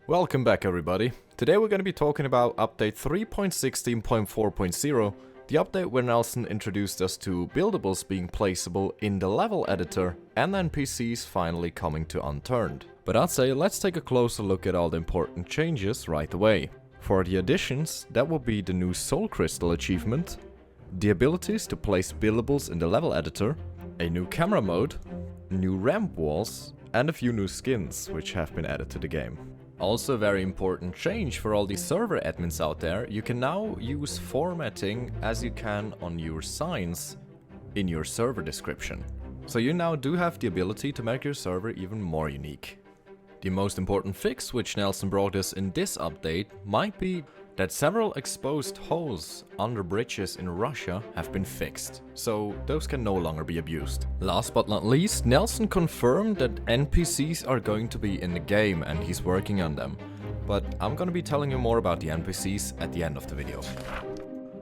Welcome back everybody. Today we're going to be talking about update 3.16.4.0, the update where Nelson introduced us to buildables being placeable in the level editor and NPCs finally coming to Unturned. But I'd say let's take a closer look at all the important changes right away. For the additions, that will be the new Soulcrystal achievement, the abilities to place buildables in the level editor, a new camera mode, new ramp walls, and a few new skins which have been added to the game. Also a very important change for all these server admins out there, you can now use formatting as you can on your signs in your server description. So you now do have the ability to make your server even more unique. The most important fix which Nelson brought us in this update might be that several exposed holes under bridges in Russia have been fixed, so those can no longer be abused. Last but not least, Nelson confirmed that NPCs are going to be in the game and he's working on them. But I'm gonna be telling you more about the NPCs at the end of the video.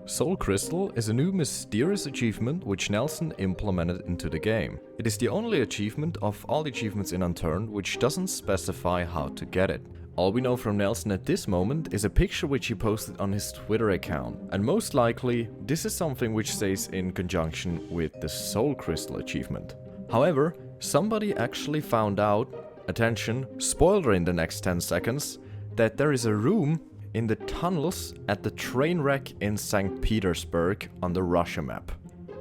Soulcrystal is a new mysterious achievement which Nelson implemented into the game. It is the only achievement of all the achievements in Unturned which doesn't specify how to get it. All we know from Nelson at this moment is a picture which he posted on his Twitter account, and most likely this is something which stays in conjunction with the Soulcrystal achievement. However, somebody actually found out, attention, spoiler in the next 10 seconds, that there is a room in the tunnels at the train wreck in St. Petersburg on the Russia map.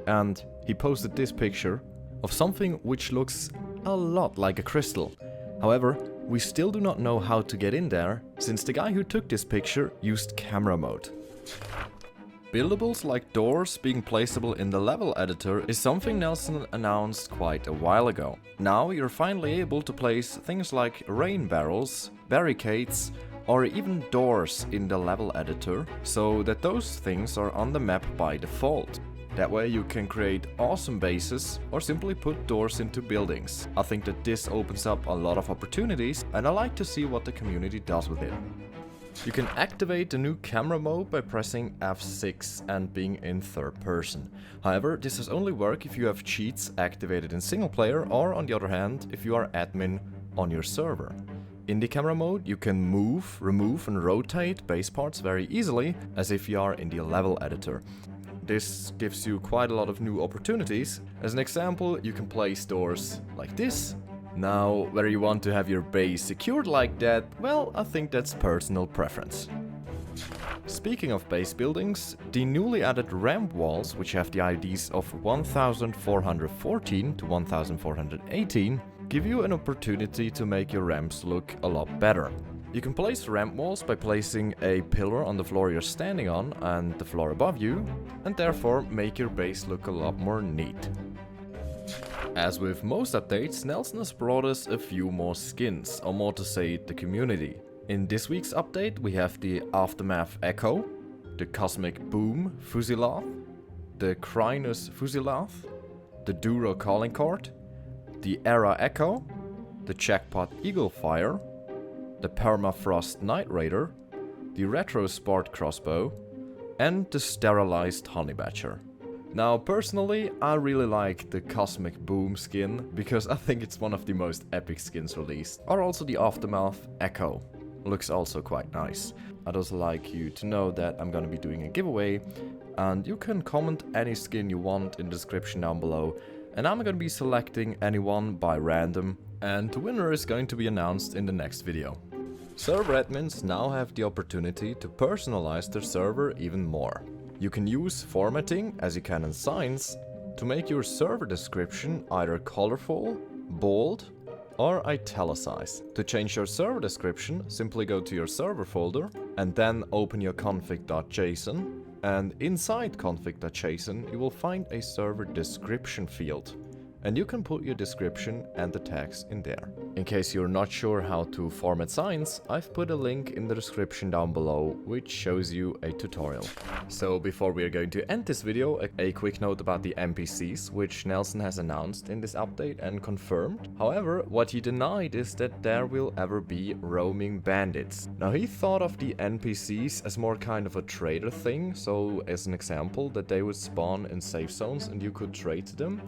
And he posted this picture of something which looks a lot like a crystal. However, we still do not know how to get in there, since the guy who took this picture used camera mode. Buildables like doors being placeable in the level editor is something Nelson announced quite a while ago. Now you're finally able to place things like rain barrels, barricades, or even doors in the level editor, so that those things are on the map by default. That way you can create awesome bases or simply put doors into buildings. I think that this opens up a lot of opportunities and I like to see what the community does with it. You can activate the new camera mode by pressing F6 and being in third person. However, this does only work if you have cheats activated in single player or on the other hand if you are admin on your server. In the camera mode you can move, remove and rotate base parts very easily as if you are in the level editor. This gives you quite a lot of new opportunities. As an example, you can place doors like this. Now, whether you want to have your base secured like that, well, I think that's personal preference. Speaking of base buildings, the newly added ramp walls, which have the IDs of 1414 to 1418, give you an opportunity to make your ramps look a lot better. You can place ramp walls by placing a pillar on the floor you're standing on and the floor above you, and therefore make your base look a lot more neat. As with most updates, Nelson has brought us a few more skins, or more to say, the community. In this week's update we have the Aftermath Echo, the Cosmic Boom Fusilath, the Crinus Fusilath, the Duro Calling Card, the Era Echo, the Jackpot Eaglefire, the Permafrost Night Raider, the Retro Sport Crossbow, and the Sterilized Honey Badger. Now personally, I really like the Cosmic Boom skin, because I think it's one of the most epic skins released. Or also the Aftermath Echo, looks also quite nice. I'd also like you to know that I'm gonna be doing a giveaway, and you can comment any skin you want in the description down below, and I'm gonna be selecting anyone by random, and the winner is going to be announced in the next video. Server admins now have the opportunity to personalize their server even more. You can use formatting, as you can in signs, to make your server description either colorful, bold, or italicized. To change your server description, simply go to your server folder and then open your config.json, and inside config.json you will find a server description field. And you can put your description and the tags in there. In case you're not sure how to format signs, I've put a link in the description down below which shows you a tutorial. So before we are going to end this video, a quick note about the NPCs, which Nelson has announced in this update and confirmed. However, what he denied is that there will ever be roaming bandits. Now he thought of the NPCs as more kind of a trader thing, so as an example that they would spawn in safe zones and you could trade to them.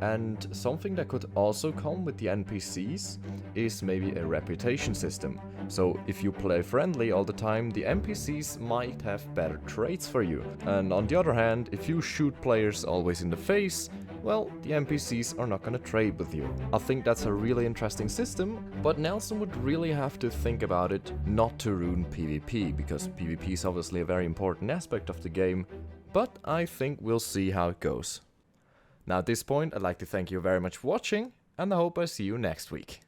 And something that could also come with the NPCs is maybe a reputation system. So if you play friendly all the time, the NPCs might have better traits for you. And on the other hand, if you shoot players always in the face, well, the NPCs are not gonna trade with you. I think that's a really interesting system, but Nelson would really have to think about it not to ruin PvP, because PvP is obviously a very important aspect of the game, but I think we'll see how it goes. Now at this point, I'd like to thank you very much for watching, and I hope I see you next week.